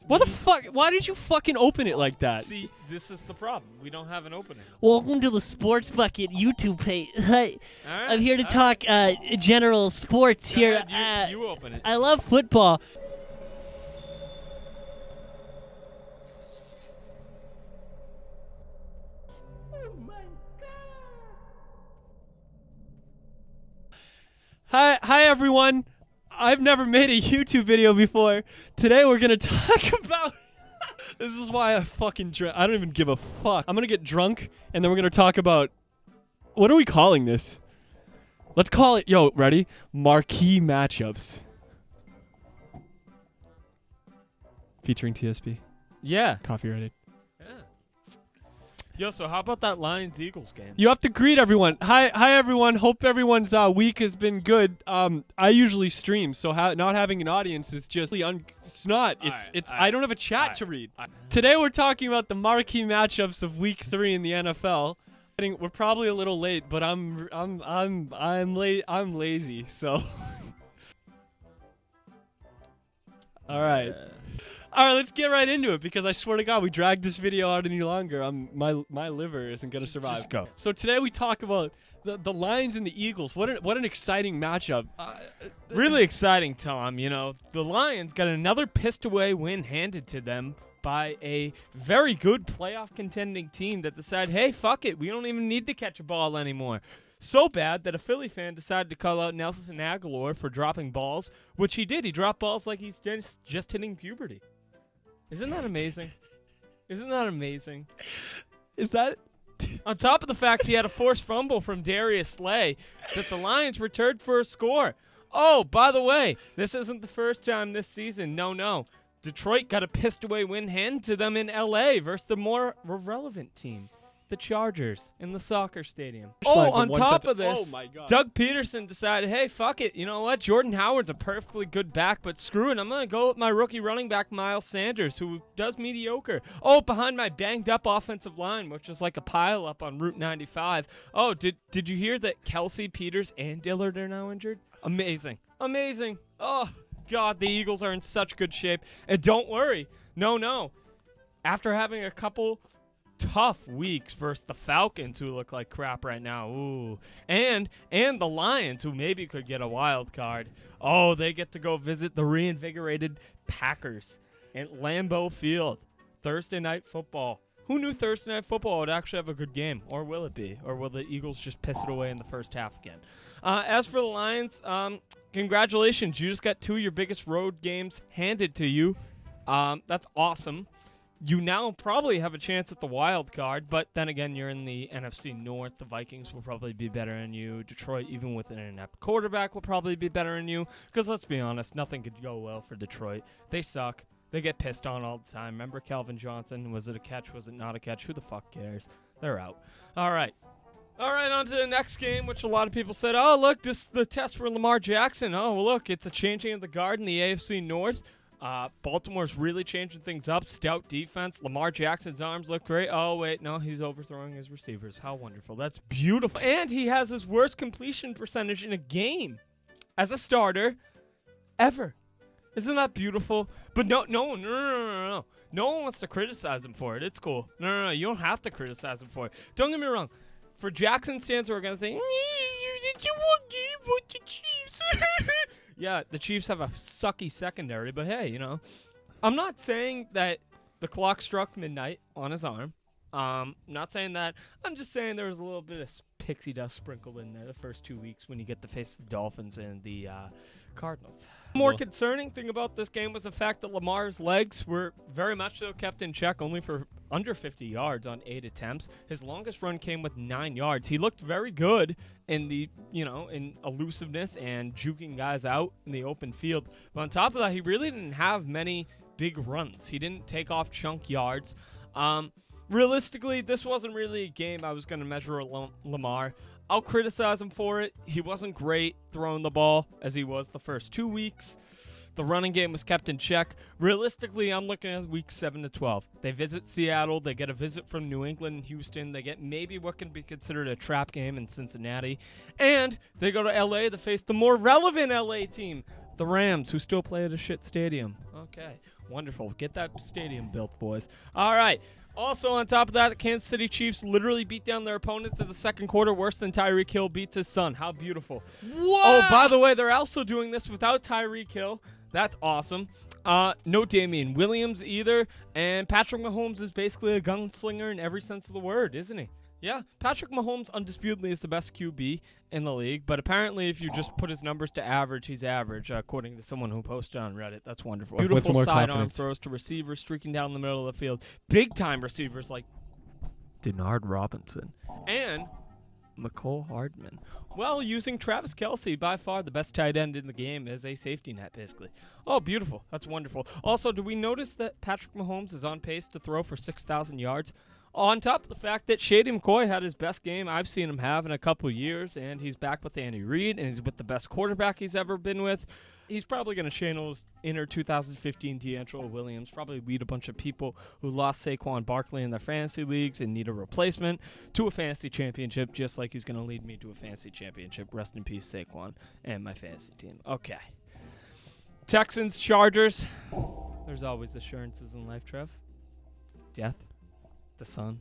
What the fuck? Why did you fucking open it like that? See, this is the problem. We don't have an opening. Welcome to the Sports Bucket YouTube page. Hi, All right, I'm here to all talk general sports Go here. ahead, you open it. I love football. Hi everyone. I've never made a YouTube video before. Today we're gonna talk about. This is why I fucking drink. I don't even give a fuck. I'm gonna get drunk and then we're gonna talk about. What are we calling this? Let's call it. Yo, ready? Marquee matchups. Featuring TSP. Yeah. Copyrighted. Yeah. Yo, so how about that Lions-Eagles game? You have to greet everyone. Hi everyone. Hope everyone's week has been good. I usually stream, so not having an audience is just it's not. I don't have a chat to read. Today we're talking about the marquee matchups of week 3 in the NFL. We're probably a little late, but I'm lazy, so. All right. All right, let's get right into it because I swear to God, we dragged this video out any longer. My liver isn't gonna survive. Just go. So today we talk about the Lions and the Eagles. What an exciting matchup. Really exciting, Tom. You know, the Lions got another pissed away win handed to them by a very good playoff contending team that decided, hey, fuck it, we don't even need to catch a ball anymore. So bad that a Philly fan decided to call out Nelson Aguilar for dropping balls, which he did. He dropped balls like he's just hitting puberty. Isn't that amazing? Isn't that amazing? Is that? On top of the fact he had a forced fumble from Darius Slay that the Lions returned for a score. Oh, by the way, this isn't the first time this season. No. Detroit got a pissed away win handed to them in L.A. versus the more relevant team, the Chargers, in the soccer stadium. Oh, on top of this, oh my God. Doug Peterson decided, hey, fuck it. You know what? Jordan Howard's a perfectly good back, but screw it. I'm going to go with my rookie running back, Miles Sanders, who does mediocre. Oh, behind my banged-up offensive line, which is like a pile-up on Route 95. Oh, did you hear that Kelsey, Peters, and Dillard are now injured? Amazing. Oh, God, the Eagles are in such good shape. And don't worry. No. After having a couple tough weeks versus the Falcons, who look like crap right now. Ooh. And the Lions, who maybe could get a wild card. Oh, they get to go visit the reinvigorated Packers at Lambeau Field. Thursday Night Football. Who knew Thursday Night Football would actually have a good game? Or will it be? Or will the Eagles just piss it away in the first half again? As for the Lions, congratulations. You just got 2 of your biggest road games handed to you. That's awesome. You now probably have a chance at the wild card, but then again, you're in the NFC North. The Vikings will probably be better than you. Detroit, even with an inept quarterback, will probably be better than you. Because let's be honest, nothing could go well for Detroit. They suck. They get pissed on all the time. Remember Calvin Johnson? Was it a catch? Was it not a catch? Who the fuck cares? They're out. All right, on to the next game, which a lot of people said, oh, look, this is the test for Lamar Jackson. Oh, look, it's a changing of the guard in the AFC North. Baltimore's really changing things up. Stout defense. Lamar Jackson's arms look great. Oh, wait, no, he's overthrowing his receivers. How wonderful. That's beautiful. And he has his worst completion percentage in a game as a starter ever. Isn't that beautiful? But no. No one wants to criticize him for it. It's cool. No. You don't have to criticize him for it. Don't get me wrong. For Jackson stands, we're going to say, it's one game with the Chiefs. Yeah, the Chiefs have a sucky secondary, but hey, you know. I'm not saying that the clock struck midnight on his arm. Not saying that. I'm just saying there was a little bit of pixie dust sprinkled in there the first 2 weeks when you get to face the Dolphins and the Cardinals. The more concerning thing about this game was the fact that Lamar's legs were very much so kept in check, only for under 50 yards on 8 attempts. His longest run came with 9 yards. He looked very good in in elusiveness and juking guys out in the open field. But on top of that, he really didn't have many big runs. He didn't take off chunk yards. Realistically, this wasn't really a game I was going to measure Lamar. I'll criticize him for it. He wasn't great throwing the ball as he was the first 2 weeks. The running game was kept in check. Realistically, I'm looking at week 7 to 12. They visit Seattle. They get a visit from New England and Houston. They get maybe what can be considered a trap game in Cincinnati. And they go to L.A. to face the more relevant L.A. team, the Rams, who still play at a shit stadium. Okay. Wonderful. Get that stadium built, boys. All right. Also, on top of that, the Kansas City Chiefs literally beat down their opponents in the second quarter worse than Tyreek Hill beats his son. How beautiful. What? Oh, by the way, they're also doing this without Tyreek Hill. That's awesome. No Damian Williams either. And Patrick Mahomes is basically a gunslinger in every sense of the word, isn't he? Yeah, Patrick Mahomes undisputedly is the best QB in the league, but apparently if you just put his numbers to average, he's average, according to someone who posted on Reddit. That's wonderful. Beautiful more sidearm confidence. throws to receivers streaking down the middle of the field. Big-time receivers like Denard Robinson and McCole Hardman. Well, using Travis Kelce, by far the best tight end in the game, as a safety net, basically. Oh, beautiful. That's wonderful. Also, do we notice that Patrick Mahomes is on pace to throw for 6,000 yards? On top of the fact that Shady McCoy had his best game I've seen him have in a couple years, and he's back with Andy Reid, and he's with the best quarterback he's ever been with. He's probably going to channel his inner 2015 D'Angelo Williams, probably lead a bunch of people who lost Saquon Barkley in their fantasy leagues and need a replacement to a fantasy championship, just like he's going to lead me to a fantasy championship. Rest in peace, Saquon, and my fantasy team. Okay. Texans, Chargers. There's always assurances in life, Trev. Death. The sun,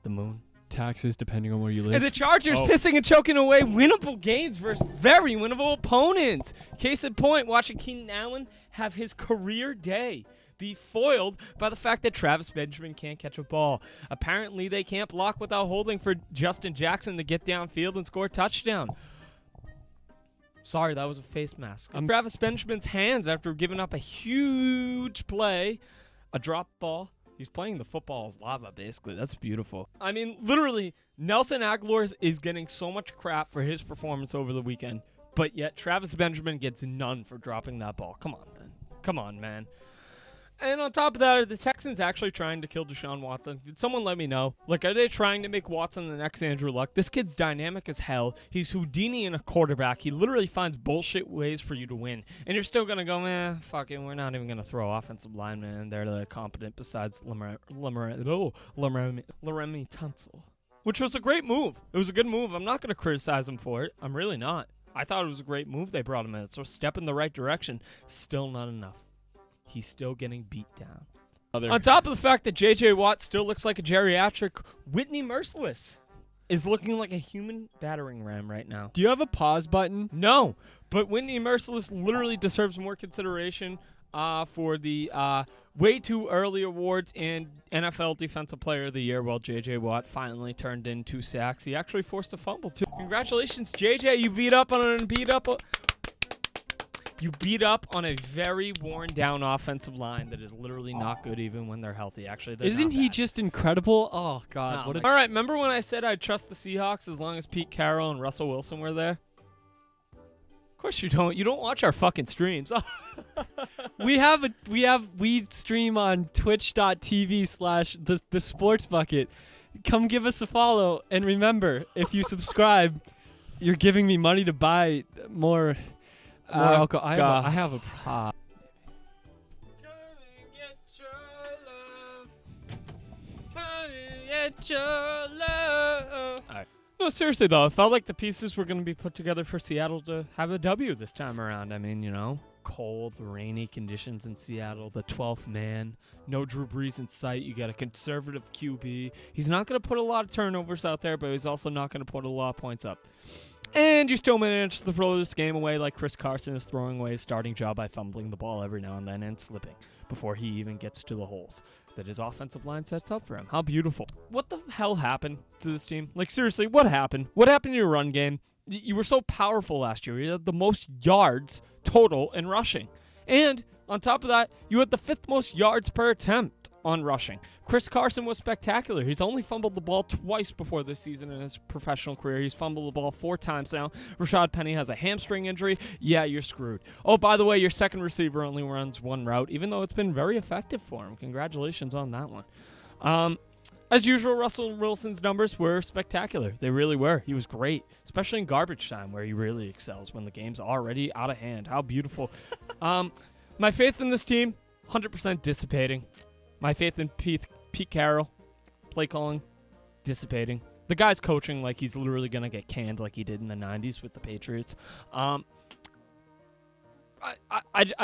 the moon, Taxes, depending on where you live. and the Chargers pissing and choking away winnable games versus very winnable opponents. Case in point, watching Keenan Allen have his career day be foiled by the fact that Travis Benjamin can't catch a ball. Apparently, they can't block without holding for Justin Jackson to get downfield and score a touchdown. Sorry, that was a face mask. Travis Benjamin's hands after giving up a huge play, a drop ball. He's playing the football as lava, basically. That's beautiful. I mean, literally, Nelson Aguilar is getting so much crap for his performance over the weekend, but yet Travis Benjamin gets none for dropping that ball. Come on, man. Come on, man. And on top of that, are the Texans actually trying to kill Deshaun Watson? Did someone let me know? Like, are they trying to make Watson the next Andrew Luck? This kid's dynamic as hell. He's Houdini in a quarterback. He literally finds bullshit ways for you to win. And you're still going to go, fuck it, we're not even going to throw offensive linemen in there that are competent besides Leremy Tunsil. Which was a great move. It was a good move. I'm not going to criticize him for it. I'm really not. I thought it was a great move they brought him in. It's a step in the right direction. Still not enough. He's still getting beat down. On top of the fact that J.J. Watt still looks like a geriatric, Whitney Merciless is looking like a human battering ram right now. Do you have a pause button? No, but Whitney Merciless literally deserves more consideration for the way too early awards and NFL Defensive Player of the Year, while J.J. Watt finally turned in 2 sacks. He actually forced a fumble, too. Congratulations, J.J. You beat up on a very worn-down offensive line that is literally not good even when they're healthy. Actually, Isn't he just incredible? Oh, God. No, all right, remember when I said I'd trust the Seahawks as long as Pete Carroll and Russell Wilson were there? Of course you don't. You don't watch our fucking streams. we stream on twitch.tv/the sports bucket. Come give us a follow. And remember, if you subscribe, you're giving me money to buy more alcohol. I have a problem. Alright. No, seriously though, it felt like the pieces were going to be put together for Seattle to have a W this time around. I mean, you know, cold, rainy conditions in Seattle, the 12th man, no Drew Brees in sight. You got a conservative QB. He's not going to put a lot of turnovers out there, but he's also not going to put a lot of points up. And you still manage to throw this game away like Chris Carson is throwing away his starting job by fumbling the ball every now and then and slipping before he even gets to the holes that his offensive line sets up for him. How beautiful. What the hell happened to this team? Like, seriously, what happened? What happened to your run game? You were so powerful last year. You had the most yards total in rushing. And on top of that, you had the 5th most yards per attempt on rushing. Chris Carson was spectacular. He's only fumbled the ball twice before this season in his professional career. He's fumbled the ball 4 times now. Rashad Penny has a hamstring injury. Yeah, you're screwed. Oh, by the way, your second receiver only runs 1 route, even though it's been very effective for him. Congratulations on that one. As usual, Russell Wilson's numbers were spectacular. They really were. He was great, especially in garbage time where he really excels when the game's already out of hand. How beautiful. My faith in this team, 100% dissipating. My faith in Pete Carroll, play calling, dissipating. The guy's coaching like he's literally going to get canned like he did in the 90s with the Patriots. I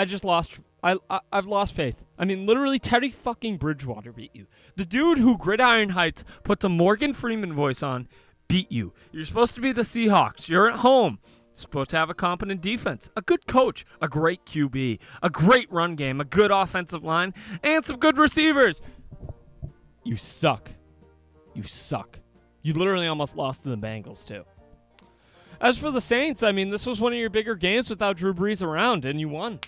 just lost I've lost faith. I mean, literally, Teddy fucking Bridgewater beat you. The dude who Gridiron Heights put the Morgan Freeman voice on beat you. You're supposed to be the Seahawks. You're at home. Supposed to have a competent defense, a good coach, a great QB, a great run game, a good offensive line, and some good receivers. You suck. You suck. You literally almost lost to the Bengals, too. As for the Saints, I mean, this was one of your bigger games without Drew Brees around, and you won.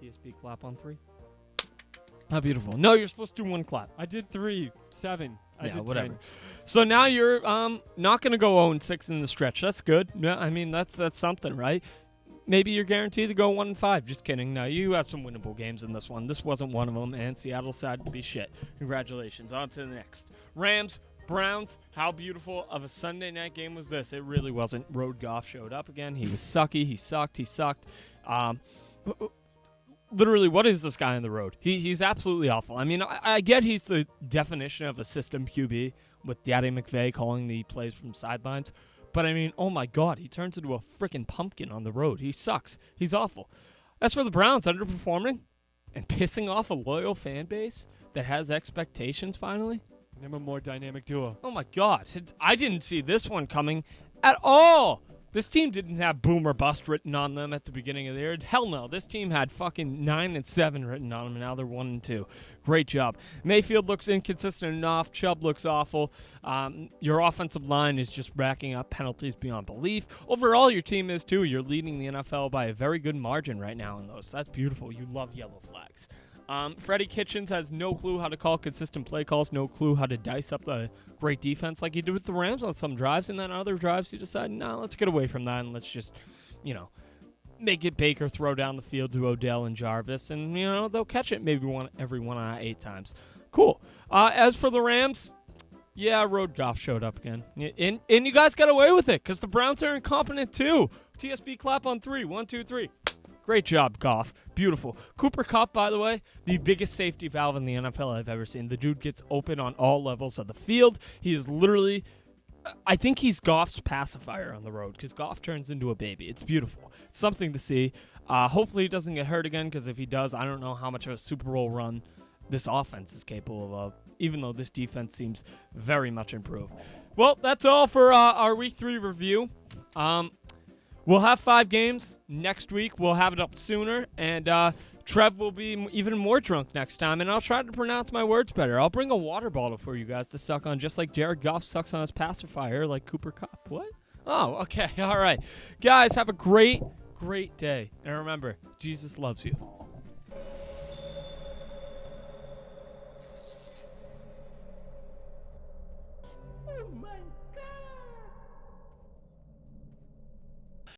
TSB clap on 3. How beautiful. No, you're supposed to do 1 clap. I did 3, 7. I did whatever. 10. So now you're not going to go 0-6 in the stretch. That's good. Yeah, I mean, that's something, right? Maybe you're guaranteed to go 1-5. Just kidding. No, you have some winnable games in this one. This wasn't one of them, and Seattle decided to be shit. Congratulations. On to the next. Rams, Browns. How beautiful of a Sunday night game was this? It really wasn't. Road Goff showed up again. He was sucky. He sucked. Literally, what is this guy on the road? He's absolutely awful. I mean, I get he's the definition of a system QB with Daddy McVay calling the plays from sidelines. But, I mean, oh, my God, he turns into a freaking pumpkin on the road. He sucks. He's awful. As for the Browns, underperforming and pissing off a loyal fan base that has expectations finally. Name a more dynamic duo. Oh, my God. I didn't see this one coming at all. This team didn't have boom or bust written on them at the beginning of the year. Hell no. This team had fucking 9-7 written on them, and now they're 1-2. Great job. Mayfield looks inconsistent enough. Chubb looks awful. Your offensive line is just racking up penalties beyond belief. Overall, your team is too. You're leading the NFL by a very good margin right now in those. That's beautiful. You love yellow flags. Freddie Kitchens has no clue how to call consistent play calls, no clue how to dice up the great defense like he did with the Rams on some drives, and then on other drives he decided, no, let's get away from that and let's just, make it Baker throw down the field to Odell and Jarvis, and, they'll catch it maybe every 1 out of 8 times. Cool. As for the Rams, yeah, Road Goff showed up again. And you guys got away with it because the Browns are incompetent too. TSB clap on 3. 1, 2, 3. Great job, Goff. Beautiful. Cooper Kupp, by the way, the biggest safety valve in the NFL I've ever seen. The dude gets open on all levels of the field. He is literally, I think he's Goff's pacifier on the road because Goff turns into a baby. It's beautiful. It's something to see. Hopefully he doesn't get hurt again because if he does, I don't know how much of a Super Bowl run this offense is capable of, even though this defense seems very much improved. Well, that's all for our Week 3 review. We'll have 5 games next week. We'll have it up sooner, and Trev will be even more drunk next time, and I'll try to pronounce my words better. I'll bring a water bottle for you guys to suck on, just like Jared Goff sucks on his pacifier like Cooper Kupp. What? Oh, okay. All right. Guys, have a great, great day. And remember, Jesus loves you. Oh, my